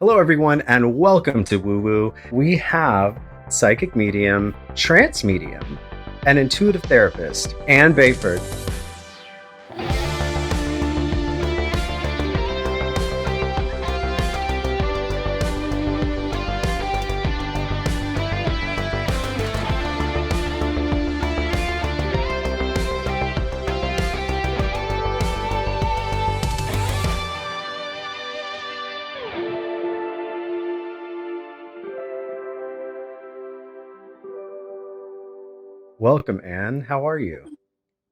Hello, everyone, and welcome to Woo Woo. We have psychic medium, trance medium, and intuitive therapist, Anne Bayford. Welcome, Anne. How are you?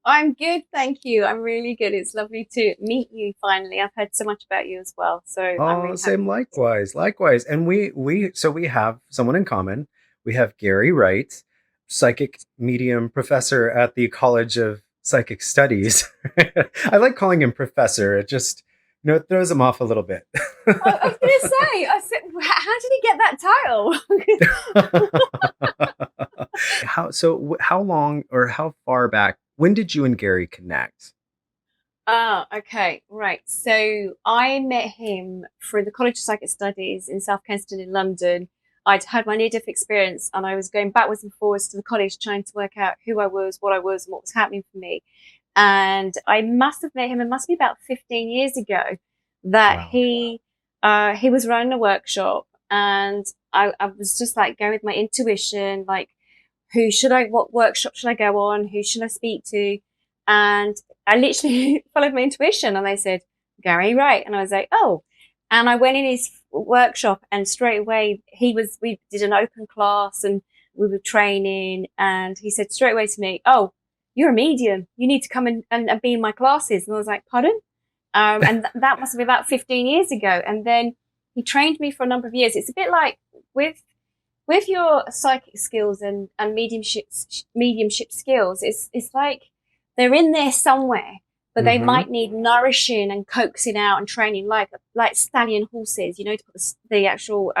I'm good, thank you. I'm really good. It's lovely to meet you finally. I've heard so much about you as well, so I'm Oh, really happy. same likewise. Likewise. And we have someone in common. We have Gary Wright, psychic medium professor at the College of Psychic Studies. I like calling him professor. It just, it throws him off a little bit. I was going to say, I said, how did he get that title? How long or how far back, when did you and Gary connect? Okay, right. So I met him through the College of Psychic Studies in South Kensington in London. I'd had my near-death experience and I was going backwards and forwards to the college trying to work out who I was, and what was happening for me. And I must have met him, it must be about 15 years ago, that Wow. he was running a workshop and I was just like going with my intuition, like what workshop should I go on? Who should I speak to? And I literally followed my intuition and they said, Gary Wright. And I was like, oh. And I went in his workshop and straight away we did an open class and we were training. And he said straight away to me, oh, you're a medium. You need to come and be in my classes. And I was like, pardon? And that must have been about 15 years ago. And then he trained me for a number of years. It's a bit like with with your psychic skills and mediumship skills, it's like they're in there somewhere, but they Mm-hmm. might need nourishing and coaxing out and training, like stallion horses, to put the actual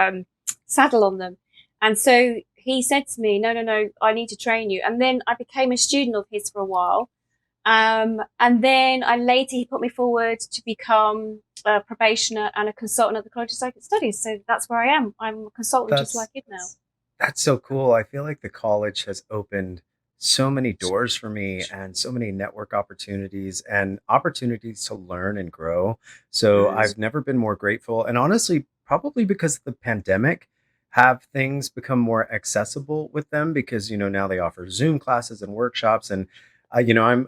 saddle on them. And so he said to me, "No, no, no, I need to train you." And then I became a student of his for a while. And then he put me forward to become a probationer and a consultant at the College of Psychic Studies. So that's where I am. I'm a consultant just like That's it now. that's so cool. I feel like the college has opened so many doors for me and so many network opportunities and opportunities to learn and grow. So Mm. I've never been more grateful. And honestly, probably because of the pandemic, have things become more accessible with them because, now they offer Zoom classes and workshops. And, I'm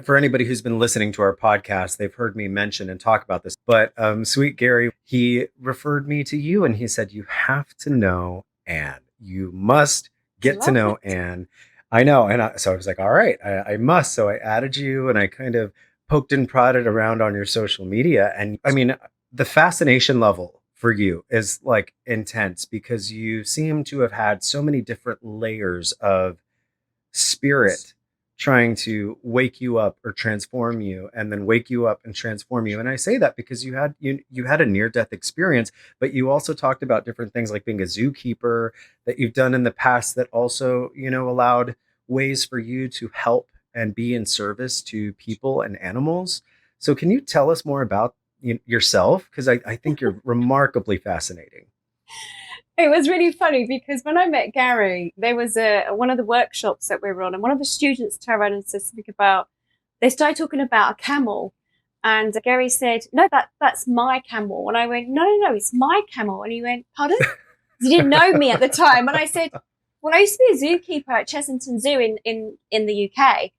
for anybody who's been listening to our podcast, they've heard me mention and talk about this. But sweet Gary, he referred me to you and he said, you have to know Anne. You must get to Love know it. Anne. I know. So I was like, all right, I must. So I added you and I kind of poked and prodded around on your social media. And I mean, the fascination level for you is like intense because you seem to have had so many different layers of spirit trying to wake you up or transform you and then wake you up and transform you. And I say that because you had a near death experience, but you also talked about different things like being a zookeeper that you've done in the past that also, allowed ways for you to help and be in service to people and animals. So can you tell us more about yourself? Because I think you're remarkably fascinating. It was really funny because when I met Gary, there was one of the workshops that we were on, and one of the students turned around and said something about. They started talking about a camel, and Gary said, "No, that's my camel." And I went, "No, no, no, it's my camel." And he went, "Pardon?" He didn't know me at the time, and I said, "Well, I used to be a zookeeper at Chessington Zoo in the UK."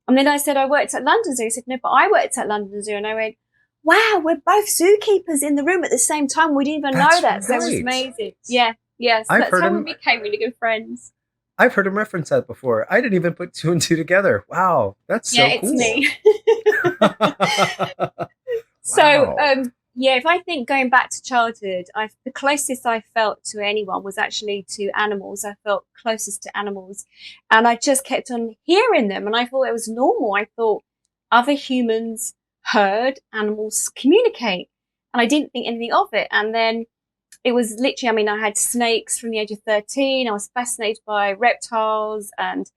And then I said, I worked at London Zoo. He said, no, but I worked at London Zoo. And I went, wow, we're both zookeepers in the room at the same time. We didn't even know That's that. So it was right. amazing. Yeah. Yeah. So I've that's heard how we him. became really good friends. I've heard him reference that before. I didn't even put two and two together. Wow, that's Yeah, so it's cool. me. So, Wow. yeah, if I think going back to childhood, the closest I felt to anyone was actually to animals. I felt closest to animals, and I just kept on hearing them, and I thought it was normal. I thought other humans heard animals communicate, and I didn't think anything of it. And then it was literally, I mean, I had snakes from the age of 13. I was fascinated by reptiles, and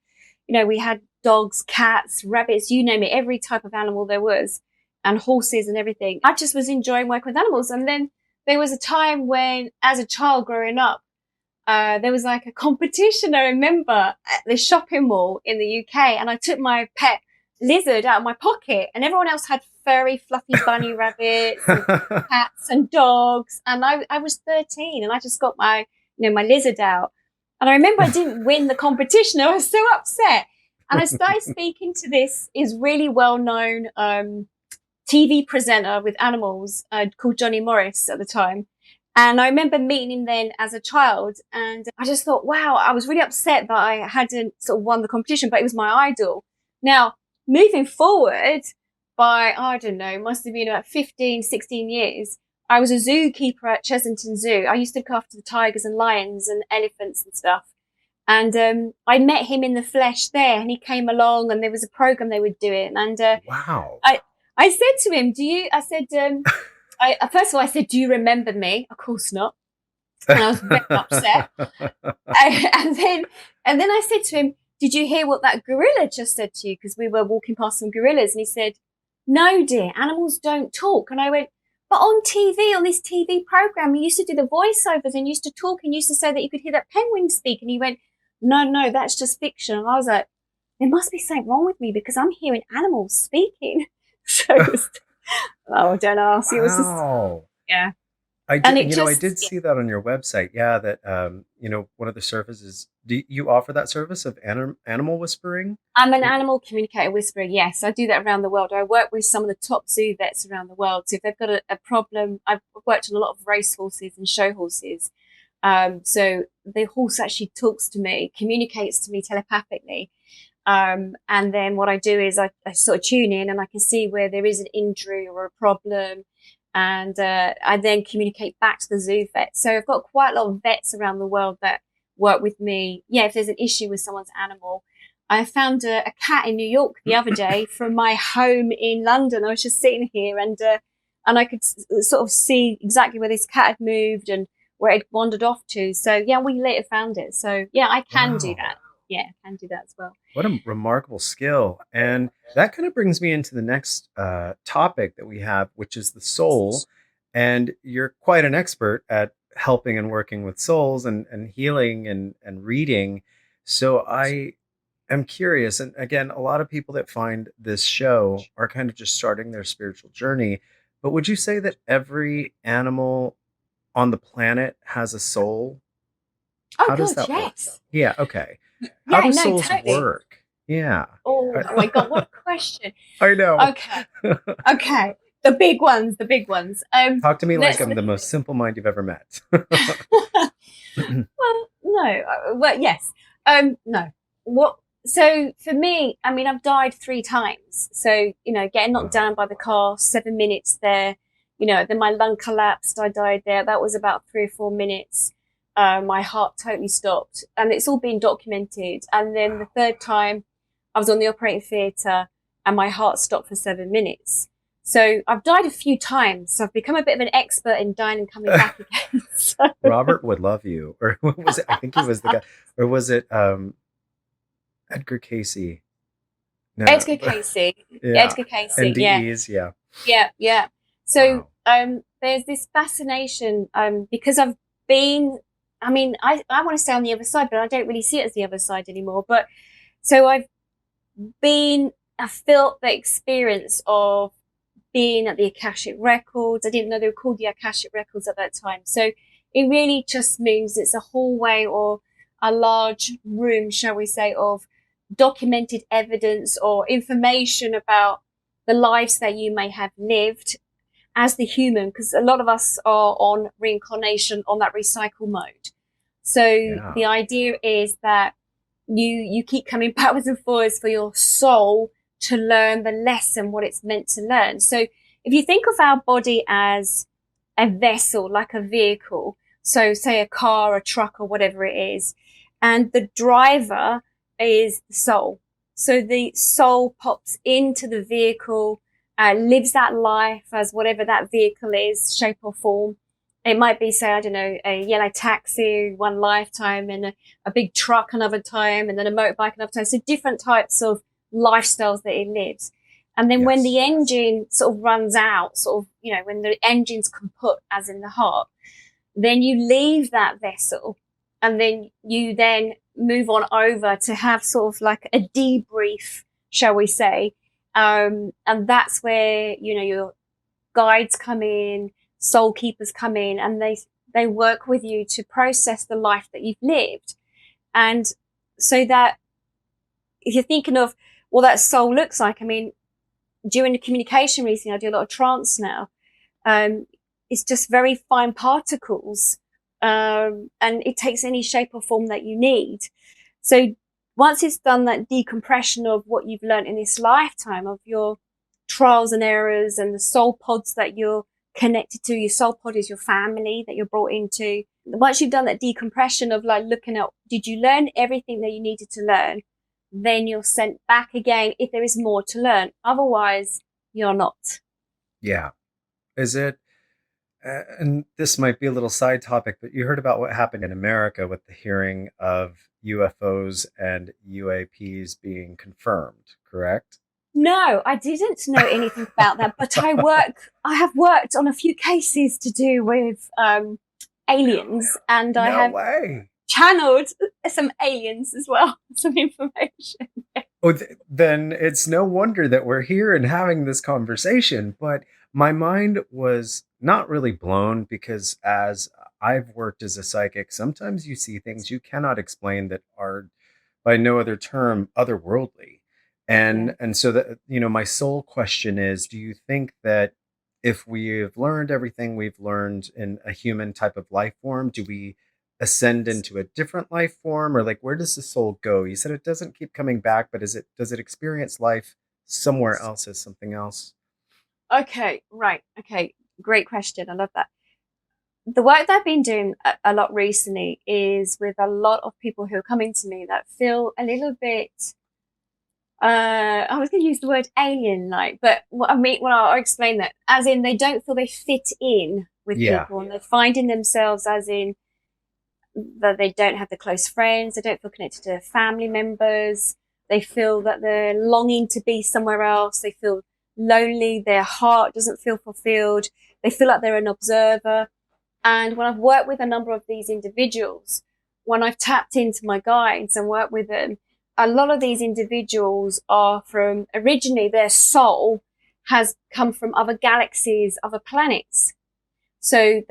we had dogs, cats, rabbits, you name it, every type of animal there was, and horses and everything. I just was enjoying working with animals. And then there was a time when, as a child growing up, there was like a competition, I remember, at the shopping mall in the UK, and I took my pet lizard out of my pocket, and everyone else had furry, fluffy bunny rabbits and cats and dogs, and I was 13, and I just got my, my lizard out, and I remember I didn't win the competition. I was so upset, and I started speaking to this is really well known TV presenter with animals called Johnny Morris at the time. And I remember meeting him then as a child, and I just thought, wow, I was really upset that I hadn't sort of won the competition, but it was my idol. Now, moving forward by, I don't know, must have been about 15, 16 years, I was a zookeeper at Chesington Zoo. I used to look after the tigers and lions and elephants and stuff. And I met him in the flesh there, and he came along, and there was a program they were doing. And Wow. I said to him, first of all, I said, do you remember me? Of course not. And I was very upset. And then I said to him, did you hear what that gorilla just said to you? Because we were walking past some gorillas, and he said, no, dear, animals don't talk. And I went, but on TV, on this TV program, you used to do the voiceovers and used to talk and used to say that you could hear that penguin speak. And he went, no, that's just fiction. And I was like, there must be something wrong with me because I'm hearing animals speaking. So it was, oh, don't ask. It was just, yeah. I did see that on your website. Yeah, that one of the services. Do you offer that service of animal whispering? I'm an animal communicator whisperer. Yes, I do that around the world. I work with some of the top zoo vets around the world. So if they've got a problem, I've worked on a lot of race horses and show horses. So the horse actually talks to me, communicates to me telepathically. And then what I do is I sort of tune in, and I can see where there is an injury or a problem. And I then communicate back to the zoo vet. So I've got quite a lot of vets around the world that work with me. Yeah, if there's an issue with someone's animal. I found a cat in New York the other day from my home in London. I was just sitting here, and I could sort of see exactly where this cat had moved and where it wandered off to. So yeah, we later found it. So yeah, I can do that. Yeah, I can do that as well. What a remarkable skill. And that kind of brings me into the next topic that we have, which is the soul. And you're quite an expert at helping and working with souls and healing and reading. So I am curious. And again, a lot of people that find this show are kind of just starting their spiritual journey. But would you say that every animal on the planet has a soul? How does that work? Yeah, okay. How do souls work? Yeah. Oh my God, what a question. I know. Okay. The big ones. Talk to me like I'm the most simple mind you've ever met. Well, no. Well, yes. No. So for me, I mean, I've died 3 times. So, getting knocked down by the car, 7 minutes there, then my lung collapsed. I died there. That was about 3 or 4 minutes. My heart totally stopped, and it's all been documented. And then the 3rd time I was on the operating theatre and my heart stopped for 7 minutes. So I've died a few times. So I've become a bit of an expert in dying and coming back again. So. Robert would love you. Or what was it? I think he was the guy. Or was it Edgar Casey? No. Edgar Casey. Yeah. Edgar Casey. NDEs, yeah. Yeah. So there's this fascination because I've been... I mean, I want to stay on the other side, but I don't really see it as the other side anymore. But so I felt the experience of being at the Akashic Records. I didn't know they were called the Akashic Records at that time. So it really just means it's a hallway or a large room, shall we say, of documented evidence or information about the lives that you may have lived as the human, because a lot of us are on reincarnation on that recycle mode. So The idea is that you keep coming backwards and forwards for your soul to learn the lesson, what it's meant to learn. So if you think of our body as a vessel, like a vehicle, so say a car, a truck, or whatever it is, and the driver is the soul. So the soul pops into the vehicle, lives that life as whatever that vehicle is, shape or form. It might be, say, I don't know, a yellow taxi one lifetime, and a big truck another time, and then a motorbike another time. So different types of lifestyles that it lives. And then when Yes. the engine sort of runs out, sort of, you know, when the engine's kaput, as in the heart, then you leave that vessel and then you then move on over to have sort of like a debrief, shall we say. And that's where, you know, your guides come in, soul keepers come in, and they work with you to process the life that you've lived. And so that if you're thinking of what that soul looks like, I mean, during the communication recently, I do a lot of trance now. It's just very fine particles, and it takes any shape or form that you need. So once it's done that decompression of what you've learned in this lifetime, of your trials and errors and the soul pods that you're connected to, your soul pod is your family that you're brought into. Once you've done that decompression of like looking at, did you learn everything that you needed to learn? Then you're sent back again if there is more to learn. Otherwise, you're not. Yeah. Is it, and this might be a little side topic, but you heard about what happened in America with the hearing of UFOs and UAPs being confirmed, correct? No, I didn't know anything about that, but I have worked on a few cases to do with aliens, and I No have way. channeled some aliens as well, some information. Oh, then it's no wonder that we're here and having this conversation. But my mind was not really blown because as I've worked as a psychic, sometimes you see things you cannot explain that are by no other term otherworldly. Yeah. And so that, you know, my sole question is, do you think that if we've learned everything we've learned in a human type of life form, do we ascend into a different life form, or like where does the soul go? You said it doesn't keep coming back, but does it experience life somewhere else as something else? Okay, right. Okay, great question. I love that. The work that I've been doing a lot recently is with a lot of people who are coming to me that feel a little bit I was going to use the word alien like, but what I mean, well, I'll explain that. As in, they don't feel they fit in with Yeah. people, and they're finding themselves as in that they don't have the close friends, they don't feel connected to family members, they feel that they're longing to be somewhere else, they feel lonely, their heart doesn't feel fulfilled, they feel like they're an observer. And when I've worked with a number of these individuals, when I've tapped into my guides and worked with them, a lot of these individuals are from originally their soul has come from other galaxies, other planets. So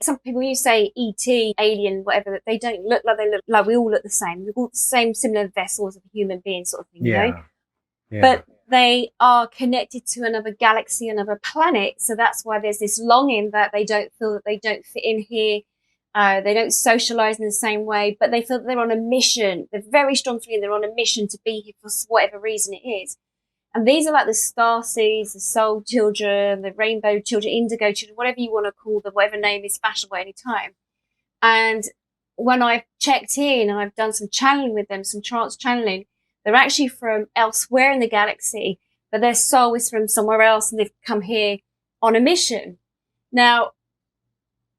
some people, you say ET, alien, whatever, they don't look like they look like we all look the same. We've all the same similar vessels of a human being sort of thing, you know? Yeah. Yeah. But they are connected to another galaxy, another planet. So that's why there's this longing that they don't feel that they don't fit in here. They don't socialize in the same way, but they feel that they're on a mission. They're very strong feeling they're on a mission to be here for whatever reason it is. And these are like the star seeds, the soul children, the rainbow children, indigo children, whatever you want to call them, whatever name is fashionable at any time. And when I've checked in and I've done some channeling with them, some trance channeling, they're actually from elsewhere in the galaxy, but their soul is from somewhere else and they've come here on a mission. Now,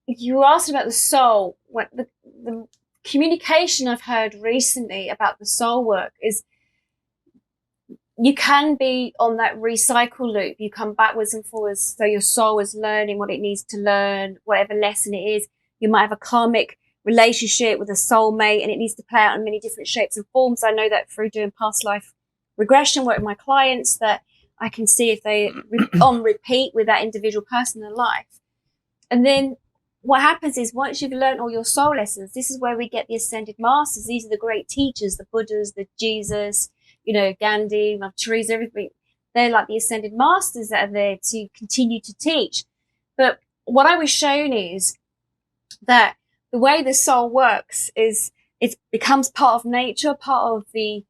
you asked about the soul. What the communication I've heard recently about the soul work is you can be on that recycle loop. You come backwards and forwards. So your soul is learning what it needs to learn, whatever lesson it is. You might have a karmic relationship with a soulmate and it needs to play out in many different shapes and forms. I know that through doing past life regression work with my clients that I can see if they on repeat with that individual person in life. And then what happens is once you've learned all your soul lessons, this is where we get the ascended masters. These are the great teachers, the Buddhas, the Jesus, you know, Gandhi, Mother Teresa, everything. They're like the ascended masters that are there to continue to teach. But what I was shown is that the way the soul works is it becomes part of nature, part of the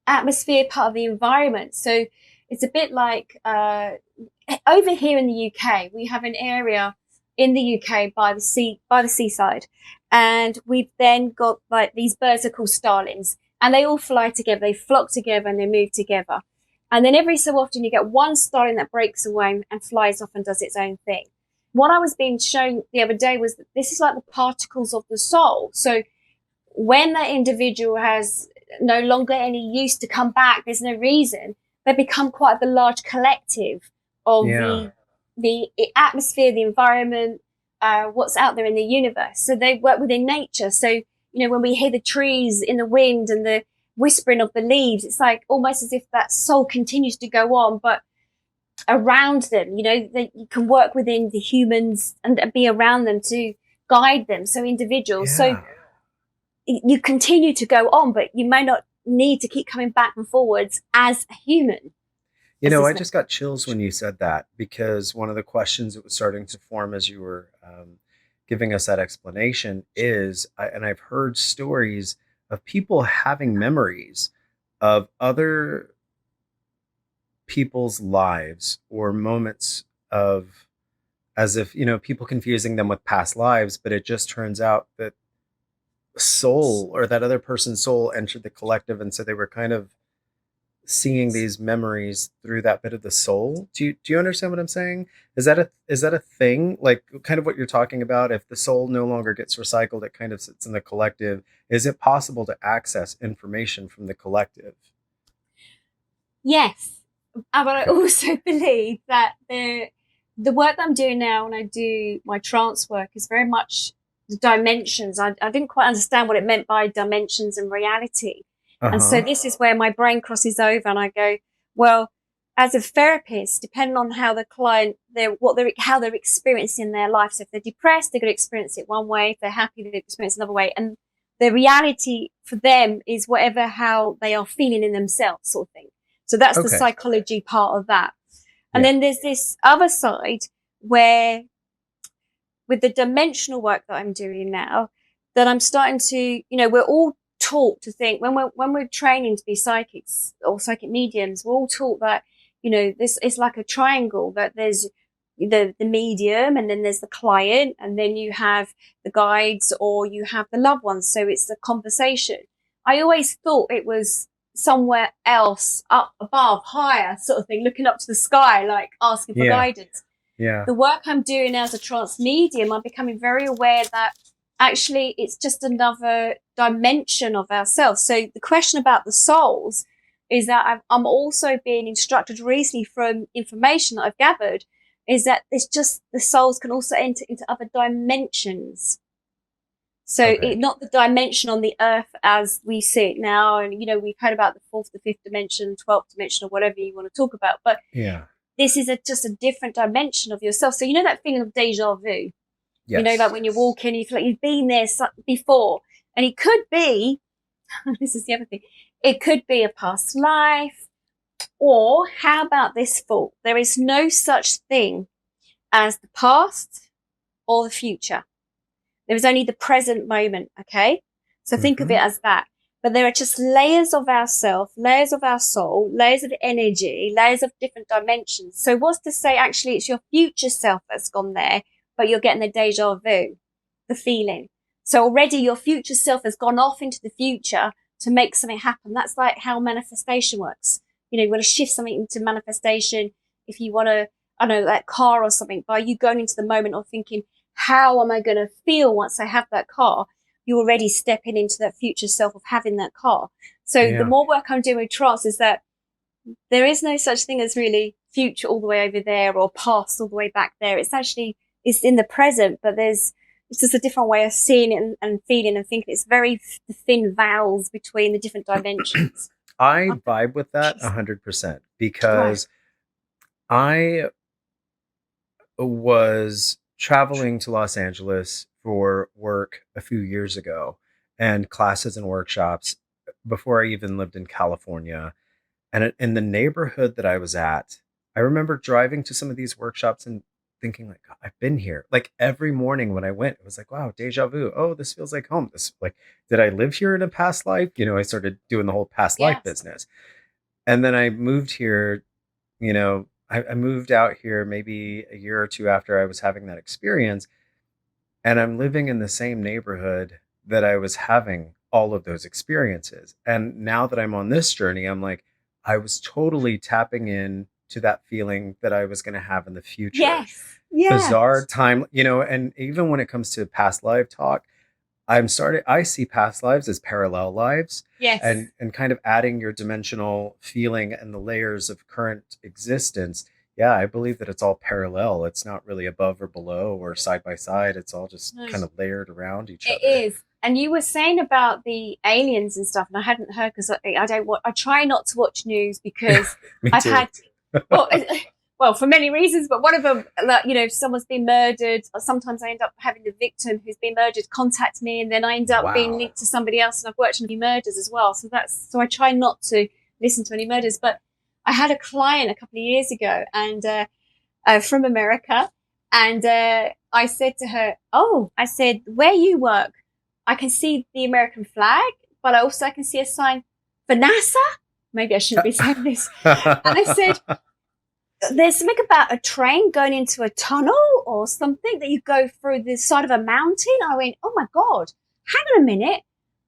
atmosphere, part of the environment. So it's a bit like over here in the UK, we have an area in the UK by the seaside, and we've then got like these birds are called starlings, and they all fly together, they flock together, and they move together. And then every so often you get one starling that breaks away and flies off and does its own thing. What I was being shown the other day was that this is like the particles of the soul. So when that individual has no longer any use to come back, there's no reason, they become quite the large collective of Yeah. the atmosphere, the environment, what's out there in the universe. So they work within nature. So, when we hear the trees in the wind and the whispering of the leaves, it's like almost as if that soul continues to go on, but around them, that you can work within the humans and be around them to guide them. So individuals. So Yeah. you continue to go on, but you may not need to keep coming back and forwards as a human. As I this just got chills when you said that, because one of the questions that was starting to form as you were giving us that explanation is, and I've heard stories of people having memories of other people's lives or moments of, as if, people confusing them with past lives, but it just turns out that soul or that other person's soul entered the collective. And so they were kind of seeing these memories through that bit of the soul. Do you understand what I'm saying? Is that a thing? Like kind of what you're talking about, if the soul no longer gets recycled, it kind of sits in the collective. Is it possible to access information from the collective? Yes, but I Okay. also believe that the work that I'm doing now when I do my trance work is very much the dimensions. I didn't quite understand what it meant by dimensions and reality. And so Uh-huh. this is where my brain crosses over and I go, well, as a therapist, depending on how the client, how they're experiencing their life. So if they're depressed, they're going to experience it one way. If they're happy, they're going to experience it another way. And the reality for them is whatever how they are feeling in themselves, sort of thing. So that's the Okay. psychology part of that. And Yeah. then there's this other side where, with the dimensional work that I'm doing now, that I'm starting to, we're all taught to think when we're training to be psychics or psychic mediums, we're all taught that, this is like a triangle, that there's the medium, and then there's the client, and then you have the guides or you have the loved ones. So it's the conversation. I always thought it was somewhere else, up above, higher, sort of thing, looking up to the sky, like asking for Yeah. guidance. Yeah. The work I'm doing as a trance medium, I'm becoming very aware that actually it's just another dimension of ourselves. So the question about the souls is that I'm also being instructed recently from information that I've gathered, is that it's just the souls can also enter into other dimensions. So Okay. not the dimension on the earth as we see it now. And, we've heard about the fourth, the fifth dimension, 12th dimension, or whatever you want to talk about. But Yeah. this is just a different dimension of yourself. So that feeling of deja vu, like Yes. when you're walking, you feel like you've been there before. And it could be, this is the other thing, it could be a past life. Or how about this thought? There is no such thing as the past or the future. There is only the present moment, okay? So think of Mm-hmm. it as that. But there are just layers of ourself, layers of our soul, layers of energy, layers of different dimensions. So what's to say actually it's your future self that's gone there, but you're getting the deja vu, the feeling. So already your future self has gone off into the future to make something happen. That's like how manifestation works. You want to shift something into manifestation. If you want to, I don't know, that car or something, by you going into the moment of thinking, how am I going to feel once I have that car? You're already stepping into that future self of having that car. So the Yeah. more work I'm doing with trance is that there is no such thing as really future all the way over there or past all the way back there. It's in the present, but it's just a different way of seeing it and feeling and thinking. It's very thin veils between the different dimensions. I I vibe with that don't 100% know. Right. because I was traveling to Los Angeles for work a few years ago, and classes and workshops before I even lived in California. And in the neighborhood that I was at, I remember driving to some of these workshops and thinking like, "God, I've been here." Like every morning when I went, it was like, wow, deja vu. Oh, this feels like home. This, like, did I live here in a past life? I started doing the whole past life Yes. business. And then I moved here, I moved out here maybe a year or two after I was having that experience. And I'm living in the same neighborhood that I was having all of those experiences. And now that I'm on this journey, I'm like, I was totally tapping in to that feeling that I was going to have in the future. Yes. Yeah. Bizarre time, and even when it comes to past life talk, I see past lives as parallel lives, Yes. and kind of adding your dimensional feeling and the layers of current existence. Yeah, I believe that it's all parallel. It's not really above or below or side by side. It's all just No. kind of layered around each It other. is. And you were saying about the aliens and stuff, and I hadn't heard because I don't want. I try not to watch news because Me I've too. had well, well, for many reasons, but one of them, like, if someone's been murdered, or sometimes I end up having the victim who's been murdered contact me, and then I end up being Wow. linked to somebody else, and I've worked on a few murders as well. So I try not to listen to any murders. But I had a client a couple of years ago, and from America, and I said to her, "Oh, I said, where you work, I can see the American flag, but I can see a sign for NASA. Maybe I shouldn't be saying this." And I said, there's something about a train going into a tunnel or something that you go through the side of a mountain. I went, oh my God, hang on a minute.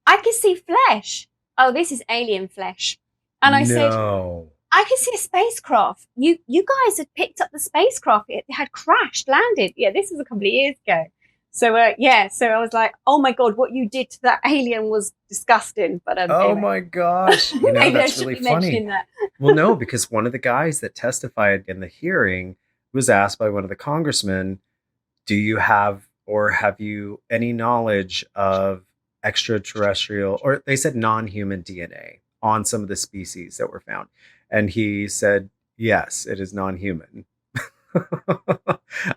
I can see flesh. Oh, this is alien flesh. And I said, No. I can see a spacecraft. You guys had picked up the spacecraft. It had crashed, landed. Yeah, this was a couple of years ago. So yeah, so I was like, oh my God, what you did to that alien was disgusting. But Oh anyway, my gosh. maybe I That's should really be funny. mentioning that. Well, no, because one of the guys that testified in the hearing was asked by one of the congressmen, do you have or have you any knowledge of extraterrestrial, or they said non-human DNA on some of the species that were found? And he said, yes, it is non-human.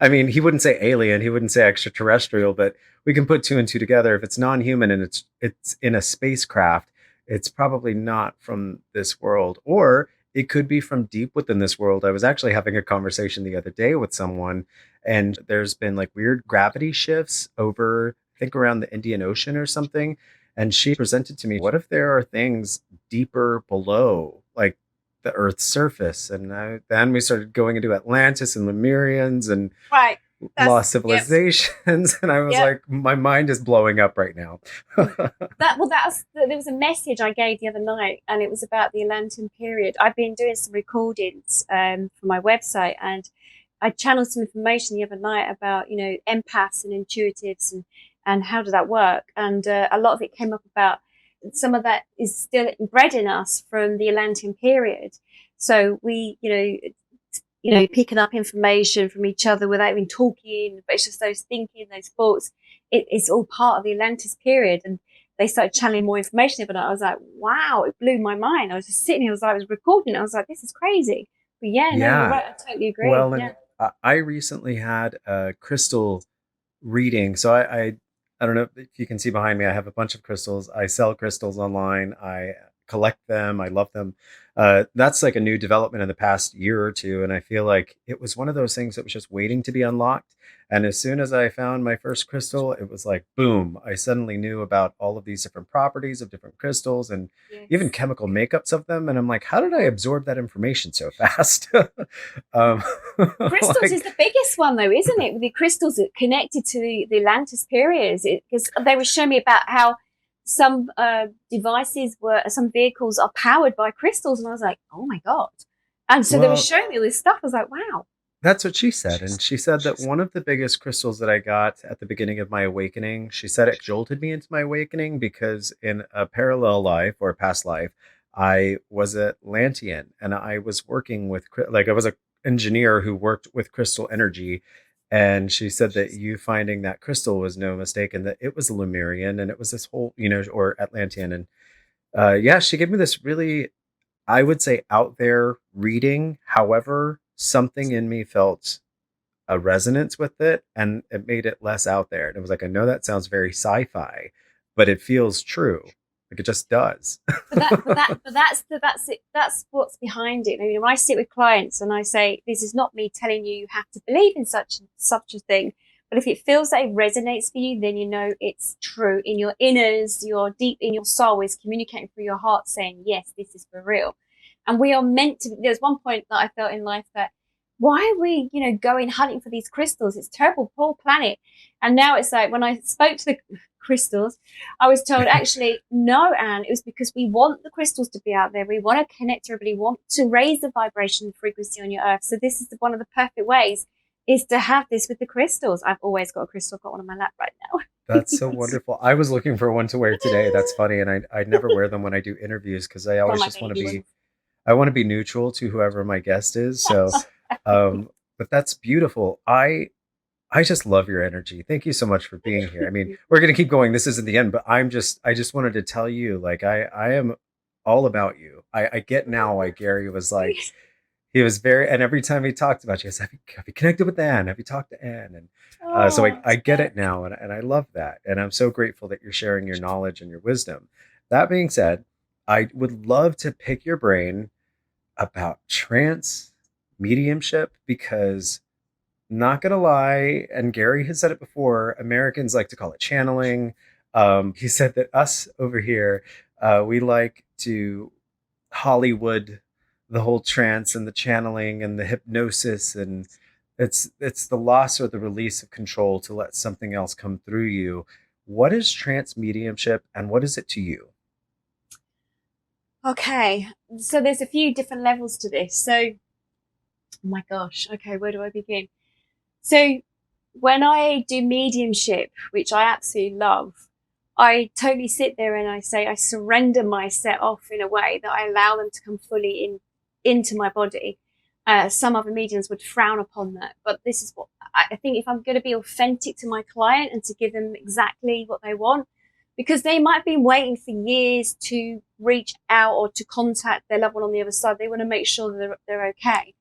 I mean, he wouldn't say alien, he wouldn't say extraterrestrial, but we can put two and two together. If it's non-human and it's in a spacecraft, it's probably not from this world, or it could be from deep within this world. I was actually having a conversation the other day with someone, and there's been like weird gravity shifts over, I think, around the Indian Ocean or something. And she presented to me, what if there are things deeper below, like the Earth's surface? And then we started going into Atlantis and Lemurians and Right. lost Yep. civilizations. And I was Yep. like, my mind is blowing up right now. There was a message I gave the other night, and it was about the Atlantean period. I've been doing some recordings for my website, and I channeled some information the other night about empaths and intuitives and how does that work, and a lot of it came up about some of that is still bred in us from the Atlantean period. So we picking up information from each other without even talking, but it's just those thinking, those thoughts. It's all part of the Atlantis period. And they started channeling more information every night. I was like, wow, it blew my mind. I was just sitting here, I was recording it. I was like, this is crazy. But yeah, no, you're Yeah. right. I totally agree. Well, Yeah. and I recently had a crystal reading. So I don't know if you can see behind me, I have a bunch of crystals. I sell crystals online. I collect them. I love them. That's like a new development in the past year or two. And I feel like it was one of those things that was just waiting to be unlocked. And as soon as I found my first crystal, it was like, boom, I suddenly knew about all of these different properties of different crystals and even Yes. chemical makeups of them. And I'm like, how did I absorb that information so fast? um, Crystals is like, the biggest one, though, isn't it? With the crystals that connected to the Atlantis period, because they were showing me about how some some vehicles are powered by crystals, and I was like, oh my God. And so they were well, showing me all this stuff. I was like, wow. that's what she said. And she said that one of the biggest crystals that I got at the beginning of my awakening, she said it jolted me into my awakening because in a parallel life or a past life, I was Atlantean and I was working with, like, I was an engineer who worked with crystal energy. And she said that you finding that crystal was no mistake and that it was a Lemurian and it was this whole, or Atlantean. And yeah, she gave me this really, I would say, out there reading. However, something in me felt a resonance with it and it made it less out there. And it was like, I know that sounds very sci-fi, but it feels true. Like it just does. But that's it. That's what's behind it. I mean, when I sit with clients and I say, "This is not me telling you have to believe in such a thing," but if it feels that it resonates for you, then you know it's true. In your inners, your deep in your soul is communicating through your heart, saying, "Yes, this is for real." And we are meant to. There's one point that I felt in life that why are we, going hunting for these crystals? It's terrible, poor planet. And now it's like when I spoke to the crystals, I was told, actually, no, Anne, it was because we want the crystals to be out there. We want to connect to everybody, want to raise the vibration frequency on your earth. So this is one of the perfect ways. is to have this with the crystals. I've always got a crystal. I've got one on my lap right That's so now. wonderful. I was looking for one to wear today. That's funny, and I never wear them when I do interviews because I One of always my just want to baby be ones. I want to be neutral to whoever my guest is. So, but that's beautiful. I just love your energy. Thank you so much for being here. I mean, we're gonna keep going. This isn't the end, but I just wanted to tell you, like, I am all about you. I get now why Gary was like, he was very, and every time he talked about you, he goes, have you connected with Anne? Have you talked to Anne? And so Oh, I get it now, and I love that. And I'm so grateful that you're sharing your knowledge and your wisdom. That being said, I would love to pick your brain about trance mediumship because, not gonna lie, and Gary has said it before, Americans like to call it channeling. He said that us over here, we like to Hollywood the whole trance and the channeling and the hypnosis, and it's the loss or the release of control to let something else come through you. What is trance mediumship and what is it to you? okay. So there's a few different levels to this. So, oh my gosh. Okay, where do I begin? So when I do mediumship, which I absolutely love, I totally sit there and I say I surrender my set off in a way that I allow them to come fully into my body. Some other mediums would frown upon that, but this is what I think. If I'm going to be authentic to my client and to give them exactly what they want, because they might be waiting for years to reach out or to contact their loved one on the other side, they want to make sure that they're okay.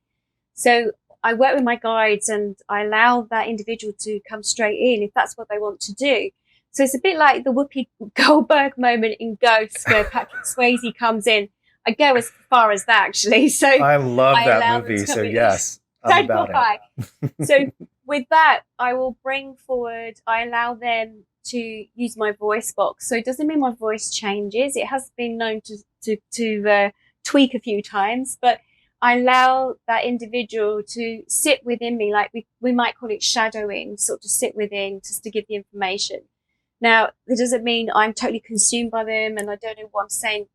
So I work with my guides and I allow that individual to come straight in if that's what they want to do. So it's a bit like the Whoopi Goldberg moment in Ghost where Patrick Swayze comes in. I go as far as that actually. So I love I that allow them movie, to so come in. yes, I'm So do about it. I. So with that, I will bring forward, I allow them to use my voice box. So it doesn't mean my voice changes. It has been known to tweak a few times, but I allow that individual to sit within me, like we might call it shadowing, sort of sit within just to give the information. Now, it doesn't mean I'm totally consumed by them and I don't know what I'm saying.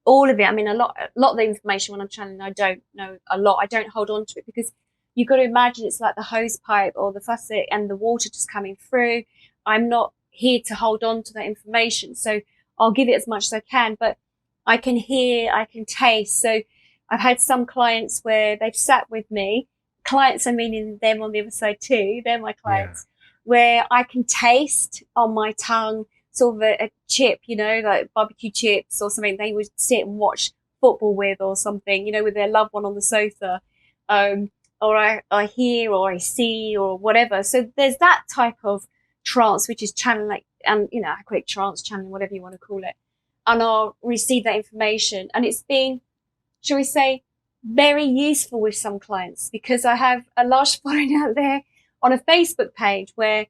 All of it. I mean, a lot of the information when I'm channeling, I don't know a lot. I don't hold on to it because you've got to imagine it's like the hose pipe or the faucet and the water just coming through. I'm not here to hold on to that information. So I'll give it as much as I can, but I can hear, I can taste. So I've had some clients where they've sat with me. Clients, I meaning them on the other side too. They're my Yeah. clients where I can taste on my tongue sort of a chip, like barbecue chips or something they would sit and watch football with or something, with their loved one on the sofa. Um, or I hear or I see or whatever. So there's that type of trance, which is channeling, like, and I call it trance channeling, whatever you want to call it. And I'll receive that information. And it's been, shall we say, very useful with some clients because I have a large following out there on a Facebook page where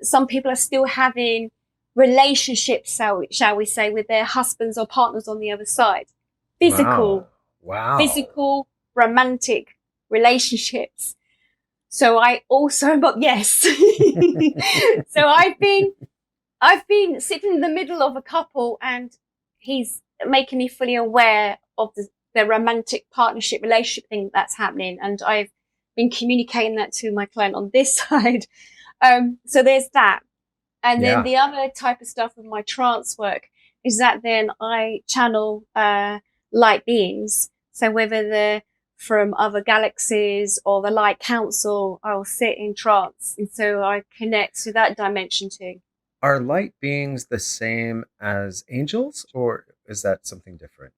some people are still having relationships, shall we say, with their husbands or partners on the other side. Wow. Physical, Wow. physical, romantic relationships. So I also, but yes. So I've been sitting in the middle of a couple and he's making me fully aware of the romantic partnership relationship thing that's happening. And I've been communicating that to my client on this side. So there's that. And then Yeah. the other type of stuff with my trance work is that then I channel light beings. So whether they're from other galaxies or the light council, I'll sit in trance. And so I connect to that dimension too. Are light beings the same as angels, or is that something different?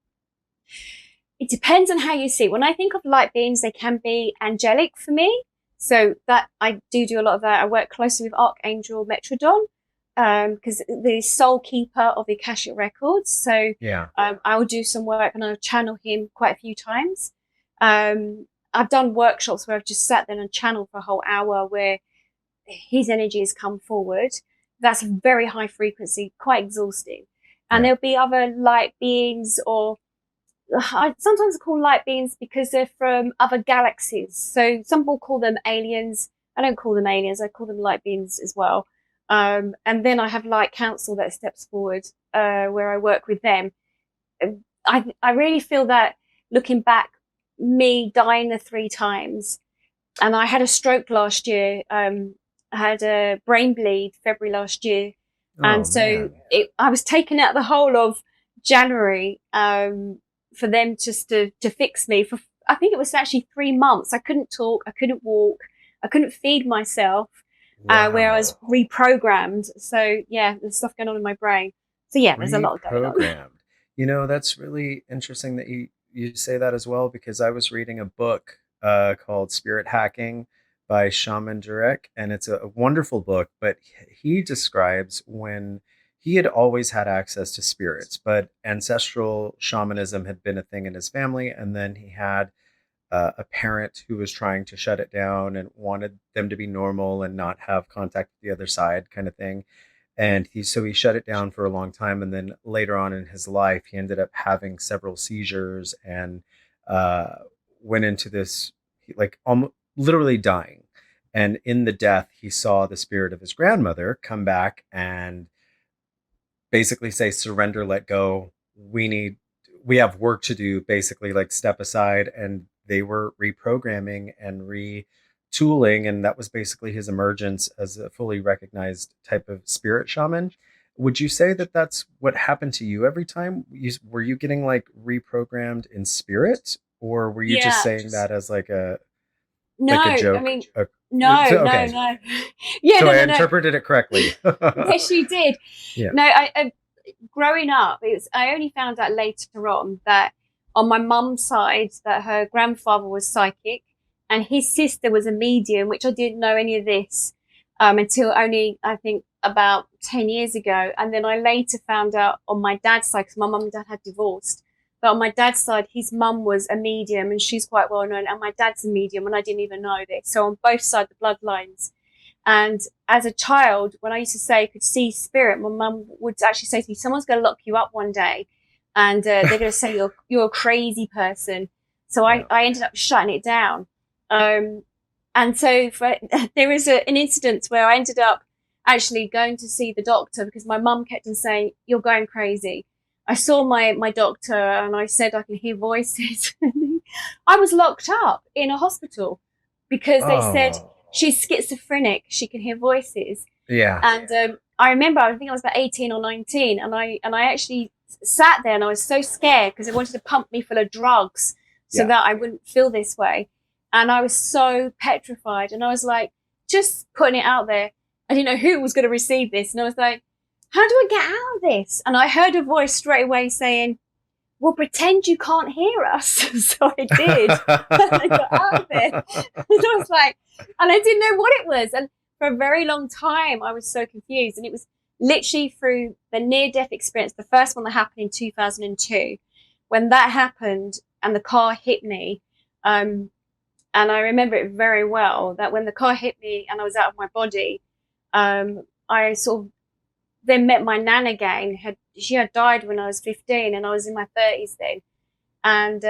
It depends on how you see it. When I think of light beings, they can be angelic for me. So that I do a lot of that. I work closely with Archangel Metrodon because the soul keeper of the Akashic records. So Yeah. I will do some work and I'll channel him quite a few times. I've done workshops where I've just sat there and channeled for a whole hour where his energy has come forward. That's very high frequency, quite exhausting. And Yeah. there'll be other light beings or I sometimes call light beings because they're from other galaxies. So some will call them aliens. I don't call them aliens. I call them light beings as well. And then I have Light Council that steps forward, where I work with them. I really feel that looking back, me dying the 3 times, And I had a stroke last year. I had a brain bleed February last year, and Oh so man. I was taken out the whole of January for them just to fix me. For I think it was actually 3 months. I couldn't talk, I couldn't walk, I couldn't feed myself, where I was Wow. reprogrammed. So yeah, there's stuff going on in my brain. So yeah, there's a lot going on. Reprogrammed. You know, that's really interesting that you say that as well, because I was reading a book called Spirit Hacking by Shaman Durek, and it's a wonderful book. But he describes when he had always had access to spirits, but ancestral shamanism had been a thing in his family, and then he had a parent who was trying to shut it down and wanted them to be normal and not have contact with the other side, kind of thing. And he shut it down for a long time, and then later on in his life he ended up having several seizures and uh, went into this, like, almost literally dying. And in the death he saw the spirit of his grandmother come back and basically say, surrender, let go, we have work to do, basically, like, step aside. And they were reprogramming and retooling, and that was basically his emergence as a fully recognized type of spirit shaman. Would you say that that's what happened to you every time? Were you getting, like, reprogrammed in spirit, or were you just Yeah. saying that as No, like a I joke? mean, no, no, Okay, no. Yeah, so no, I no, no. interpreted it correctly. Yes, you did. Yeah. No, growing up, I only found out later on that on my mum's side that her grandfather was psychic and his sister was a medium, which I didn't know any of this until only I think about 10 years ago. And then I later found out on my dad's side because my mum and dad had divorced. But on my dad's side, his mum was a medium and she's quite well known, and my dad's a medium, and I didn't even know this. So on both sides of the bloodlines, and as a child, when I used to say I could see spirit, my mum would actually say to me, "Someone's going to lock you up one day, and they're going to say you're a crazy person." So Yeah. I ended up shutting it down. Um, and so there is an incident where I ended up actually going to see the doctor because my mum kept on saying, "You're going crazy." I saw my doctor and I said I can hear voices. I was locked up in a hospital because they said Oh, she's schizophrenic. She can hear voices. yeah. And I remember, I think I was about 18 or 19, and I actually sat there and I was so scared because they wanted to pump me full of drugs so Yeah. that I wouldn't feel this way. And I was so petrified. And I was like, just putting it out there. I didn't know who was going to receive this. And I was like, how do I get out of this? And I heard a voice straight away saying, well, pretend you can't hear us. So I did. And I got out of it. And I was like, and I didn't know what it was. And for a very long time, I was so confused. And it was literally through the near death experience, the first one that happened in 2002, when that happened and the car hit me. And I remember it very well that when the car hit me and I was out of my body, I sort of then met my nan again. She had died when I was 15 and I was in my 30s then. And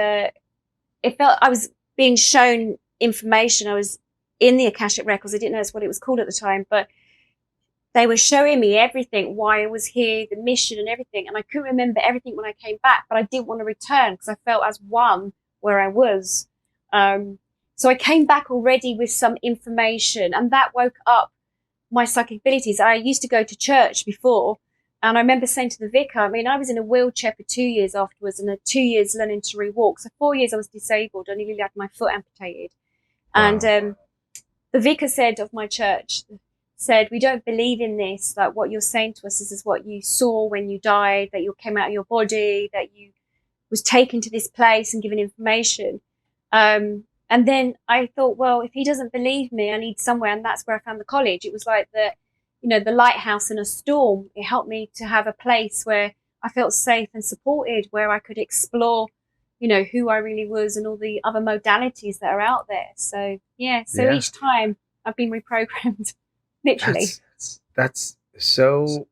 it felt I was being shown information. I was in the Akashic Records. I didn't know that's what it was called at the time, but they were showing me everything, why I was here, the mission and everything. And I couldn't remember everything when I came back, but I didn't want to return because I felt as one where I was. Um, so I came back already with some information, and that woke up my psychic abilities. I used to go to church before, and I remember saying to the vicar, I mean, I was in a wheelchair for 2 years afterwards, and 2 years learning to rewalk. So 4 years I was disabled. I nearly had my foot amputated. And Wow. the vicar said of my church, said, we don't believe in this. Like what you're saying to us, this is what you saw when you died, that you came out of your body, that you was taken to this place and given information. And then I thought, well, if he doesn't believe me, I need somewhere. And that's where I found the college. It was like the lighthouse in a storm. It helped me to have a place where I felt safe and supported, where I could explore, who I really was and all the other modalities that are out there. So, yeah. So Yeah. each time I've been reprogrammed, literally. That's so,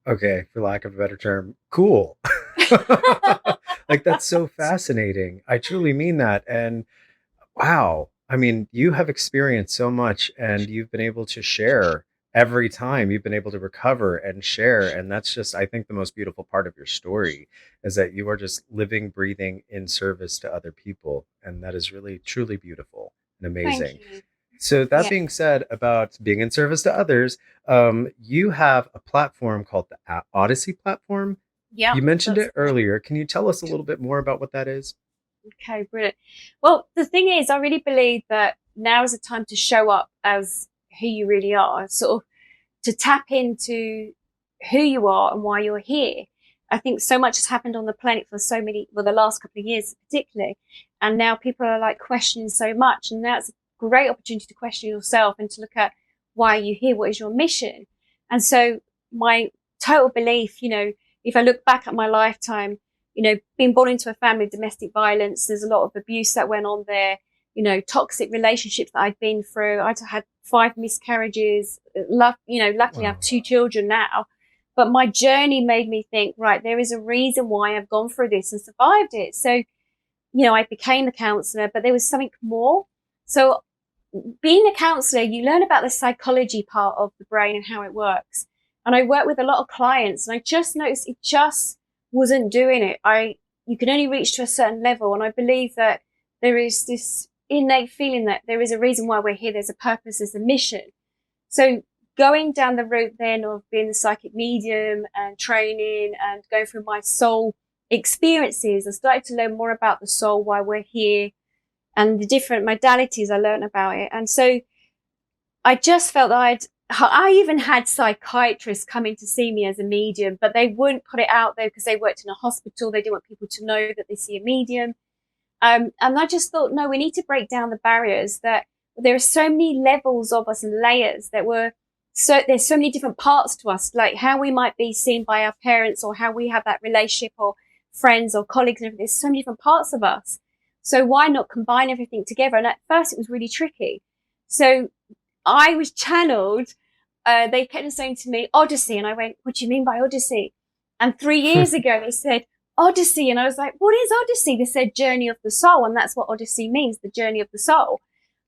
okay, for lack of a better term, cool. Like, that's so fascinating. I truly mean that. And wow, I mean, you have experienced so much, and you've been able to share every time. You've been able to recover and share, and that's just, I think, the most beautiful part of your story, is that you are just living, breathing in service to other people, and that is really truly beautiful. and Thank amazing. you. So that Yeah. being said, about being in service to others, you have a platform called the Odyssey platform. Yeah. You mentioned That's it earlier. Can you tell us a little bit more about what that is? okay. Brilliant. Well, the thing is, I really believe that now is the time to show up as who you really are, sort of to tap into who you are and why you're here. I think so much has happened on the planet for so many, well, the last couple of years particularly. And now people are like questioning so much. And now it's a great opportunity to question yourself and to look at why are you here? What is your mission? And so my total belief, if I look back at my lifetime, being born into a family of domestic violence, there's a lot of abuse that went on there, toxic relationships that I'd been through. I'd had 5 miscarriages. Luckily I have Wow. 2 children now. But my journey made me think, right, there is a reason why I've gone through this and survived it. So, I became a counselor, but there was something more. So being a counselor, you learn about the psychology part of the brain and how it works. And I work with a lot of clients, and I just noticed it just wasn't doing it. You can only reach to a certain level, and I believe that there is this innate feeling that there is a reason why we're here. There's a purpose. There's a mission. So going down the route then of being the psychic medium and training and going through my soul experiences, I started to learn more about the soul, why we're here, and the different modalities I learned about it. And so I just felt that I even had psychiatrists coming to see me as a medium, but they wouldn't put it out there because they worked in a hospital. They didn't want people to know that they see a medium. And I just thought, no, we need to break down the barriers that there are so many levels of us and layers there's so many different parts to us, like how we might be seen by our parents or how we have that relationship or friends or colleagues and everything. There's so many different parts of us. So why not combine everything together? And at first it was really tricky. So I was channeled. They kept on saying to me, Odyssey. And I went, what do you mean by Odyssey? And 3 years ago, they said, Odyssey. And I was like, what is Odyssey? They said, journey of the soul. And that's what Odyssey means, the journey of the soul.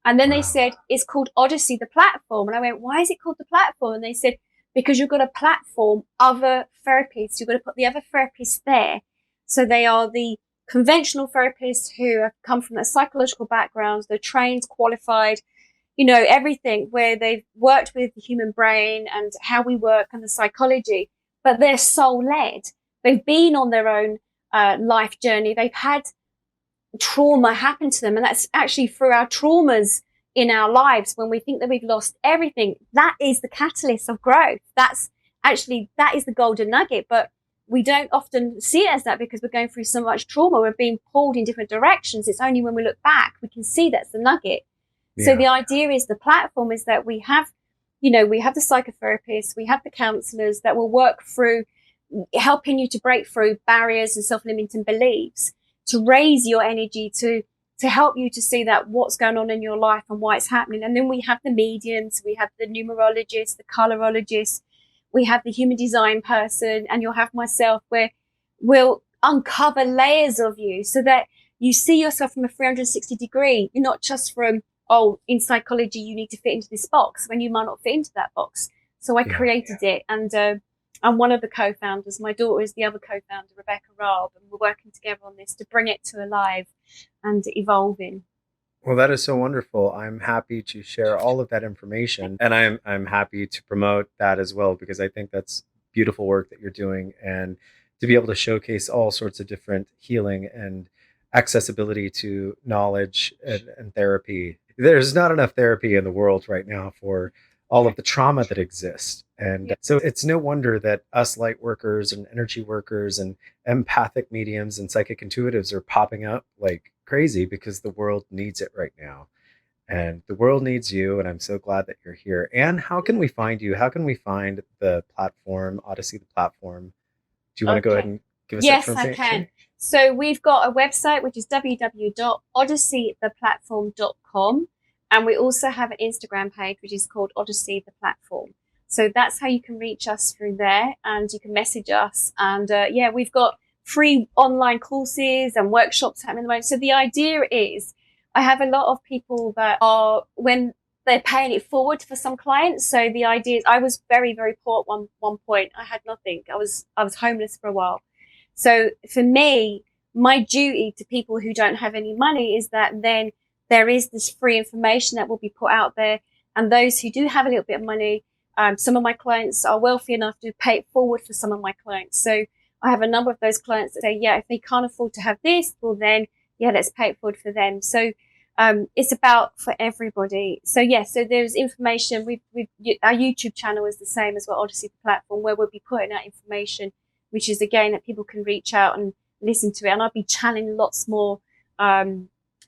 And then they Wow. said, it's called Odyssey The Platform. And I went, why is it called The Platform? And they said, because you've got to platform other therapists. You've got to put the other therapists there. So they are the conventional therapists who have come from a psychological background. They're trained, qualified, everything where they've worked with the human brain and how we work and the psychology, but they're soul led. They've been on their own life journey. They've had trauma happen to them. And that's actually through our traumas in our lives when we think that we've lost everything. That is the catalyst of growth. That is the golden nugget. But we don't often see it as that because we're going through so much trauma. We're being pulled in different directions. It's only when we look back we can see that's the nugget. So Yeah. the idea is the platform is that we have the psychotherapists, we have the counselors that will work through helping you to break through barriers and self-limiting beliefs, to raise your energy, to help you to see that what's going on in your life and why it's happening. And then we have the mediums, we have the numerologists, the colorologists, we have the human design person, and you'll have myself where we'll uncover layers of you so that you see yourself from a 360 degree. You're not just from, oh, in psychology, you need to fit into this box when you might not fit into that box. So I Yeah. created it. And I'm one of the co-founders. My daughter is the other co-founder, Rebecca Raab, and we're working together on this to bring it to alive and evolving. Well, that is so wonderful. I'm happy to share all of that information, and I'm happy to promote that as well because I think that's beautiful work that you're doing, and to be able to showcase all sorts of different healing and accessibility to knowledge and therapy. There's not enough therapy in the world right now for all of the trauma that exists. And Yeah. so it's no wonder that us light workers and energy workers and empathic mediums and psychic intuitives are popping up like crazy because the world needs it right now. And the world needs you. And I'm so glad that you're here. And how can we find you? How can we find the platform, Odyssey, the platform? Do you want to go ahead Okay. and give us that Yes, I can. information? So we've got a website, which is www.odysseytheplatform.com. And we also have an Instagram page, which is called Odyssey The Platform. So that's how you can reach us through there, and you can message us. And yeah, we've got free online courses and workshops happening at the moment. So the idea is I have a lot of people that are, when they're paying it forward for some clients. So the idea is I was very, very poor at one point. I had nothing. I was homeless for a while. So for me, my duty to people who don't have any money is that then there is this free information that will be put out there. And those who do have a little bit of money, some of my clients are wealthy enough to pay it forward for some of my clients. So I have a number of those clients that say, yeah, if they can't afford to have this, well then, yeah, let's pay it forward for them. So it's about for everybody. So yeah, so there's information. Our YouTube channel is the same as well, Odyssey The Platform, where we'll be putting out information, which is again that people can reach out and listen to it. And I'll be channeling lots more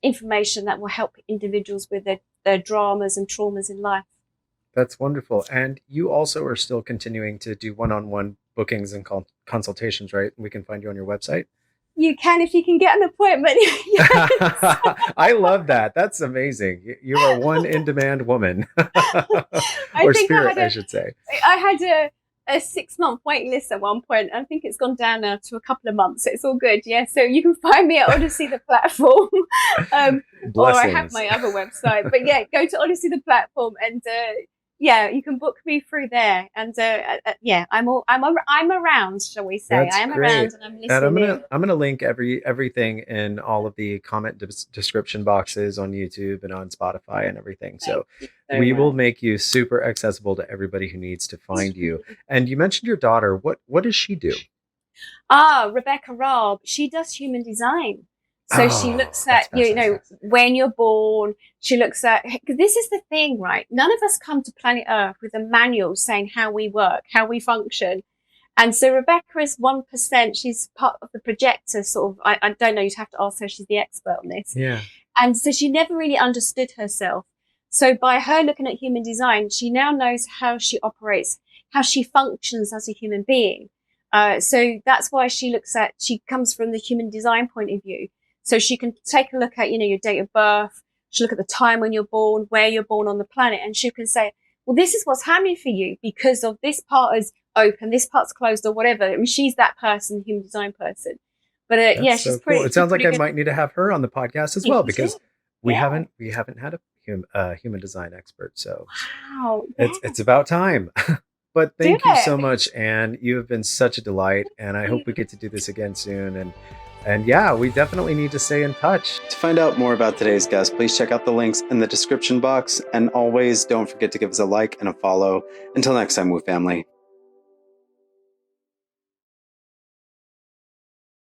information that will help individuals with their dramas and traumas in life. That's wonderful. And you also are still continuing to do one-on-one bookings and consultations, right? We can find you on your website. You can, if you can get an appointment. Yes. I love that. That's amazing. You are one in-demand woman. I Or think spirit, I should say. I had a 6-month waiting list at one point. I think it's gone down now to a couple of months. So it's all good. Yeah. So you can find me at Odyssey The Platform. Or I have my other website. But yeah, go to Odyssey The Platform and yeah, you can book me through there. And yeah, I'm around, shall we say? That's I am great. around, and I'm listening. And I'm gonna link everything in all of the comment description boxes on YouTube and on Spotify and everything. So we will make you super accessible to everybody who needs to find you. And you mentioned your daughter. What does she do? Rebecca Robb, she does human design. So she looks at, when you're born, she looks at, because this is the thing, right? None of us come to planet Earth with a manual saying how we work, how we function. And so Rebecca is 1%. She's part of the projector sort of, I don't know, you'd have to ask her, she's the expert on this. Yeah. And so she never really understood herself. So by her looking at human design, she now knows how she operates, how she functions as a human being. So that's why she comes from the human design point of view. So she can take a look at, your date of birth. She'll look at the time when you're born, where you're born on the planet. And she can say, well, this is what's happening for you because of this part is open, this part's closed or whatever. I mean, she's that person, human design person. But yeah, she's pretty cool. It sounds like I might need to have her on the podcast as well, because we haven't had a human design expert. So wow, it's about time. But thank you so much, Anne. You have been such a delight, and I hope we get to do this again soon. And yeah, we definitely need to stay in touch. To find out more about today's guest, please check out the links in the description box. And always don't forget to give us a like and a follow. Until next time, Woo family.